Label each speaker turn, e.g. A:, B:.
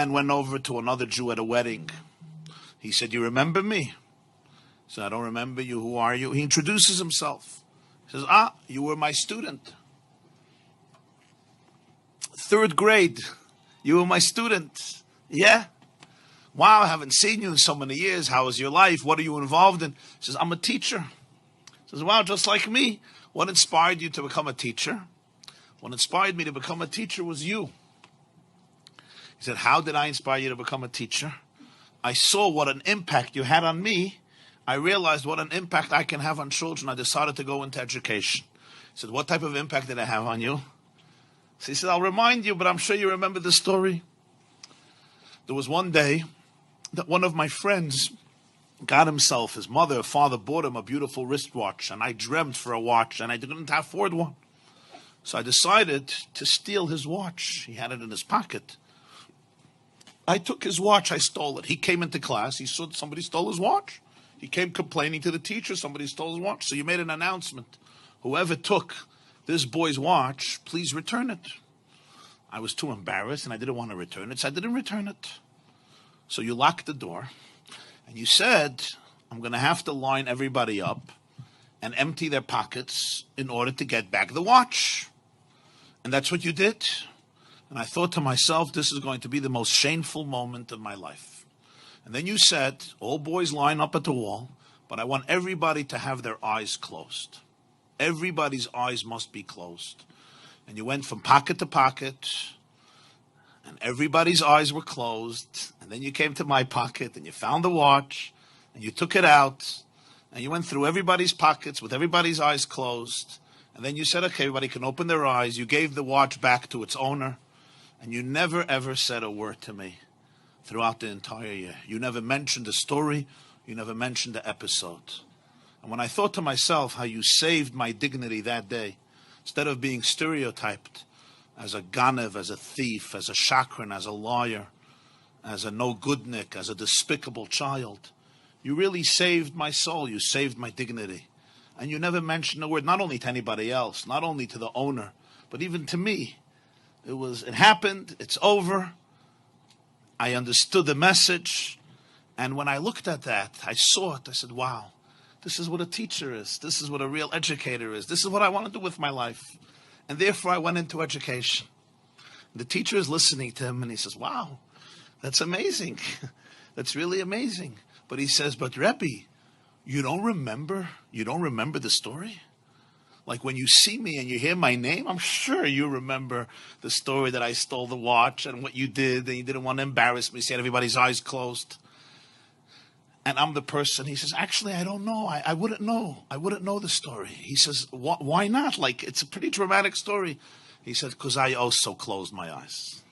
A: And went over to another Jew at a wedding. He said, "You remember me?" He said, "I don't remember you. Who are you?" He introduces himself. He says, "You were my student. 3rd grade. You were my student." "Yeah. Wow, I haven't seen you in so many years. How is your life? What are you involved in?" He says, "I'm a teacher." He says, "Wow, just like me. What inspired you to become a teacher?" "What inspired me to become a teacher was you." He said, "How did I inspire you to become a teacher?" "I saw what an impact you had on me. I realized what an impact I can have on children. I decided to go into education." He said, "What type of impact did I have on you?" So he said, "I'll remind you, but I'm sure you remember the story." There was one day that one of my friends got himself, his mother or father bought him a beautiful wristwatch, and I dreamt for a watch, and I didn't afford one. So I decided to steal his watch. He had it in his pocket. I took his watch, I stole it. He came into class, he saw that somebody stole his watch. He came complaining to the teacher, somebody stole his watch. So you made an announcement. Whoever took this boy's watch, please return it. I was too embarrassed and I didn't want to return it, so I didn't return it. So you locked the door and you said, "I'm going to have to line everybody up and empty their pockets in order to get back the watch." And that's what you did. And I thought to myself, this is going to be the most shameful moment of my life. And then you said, "All boys line up at the wall, but I want everybody to have their eyes closed. Everybody's eyes must be closed." And you went from pocket to pocket, and everybody's eyes were closed. And then you came to my pocket, and you found the watch, and you took it out, and you went through everybody's pockets with everybody's eyes closed. And then you said, "Okay, everybody can open their eyes." You gave the watch back to its owner. And you never, ever said a word to me throughout the entire year. You never mentioned the story. You never mentioned the episode. And when I thought to myself how you saved my dignity that day, instead of being stereotyped as a ganev, as a thief, as a shakran, as a liar, as a no-goodnik, as a despicable child, you really saved my soul. You saved my dignity. And you never mentioned a word, not only to anybody else, not only to the owner, but even to me. It happened, it's over. I understood the message. And when I looked at that, I saw it. I said, wow, this is what a teacher is. This is what a real educator is. This is what I want to do with my life. And therefore I went into education. The teacher is listening to him and he says, wow, that's amazing. That's really amazing. But he says, but Rebbe, you don't remember the story? Like when you see me and you hear my name, I'm sure you remember the story that I stole the watch and what you did, and you didn't want to embarrass me. So you had everybody's eyes closed. And I'm the person. He says, actually, I don't know. I wouldn't know. I wouldn't know the story. He says, why not? Like, it's a pretty dramatic story. He said, because I also closed my eyes.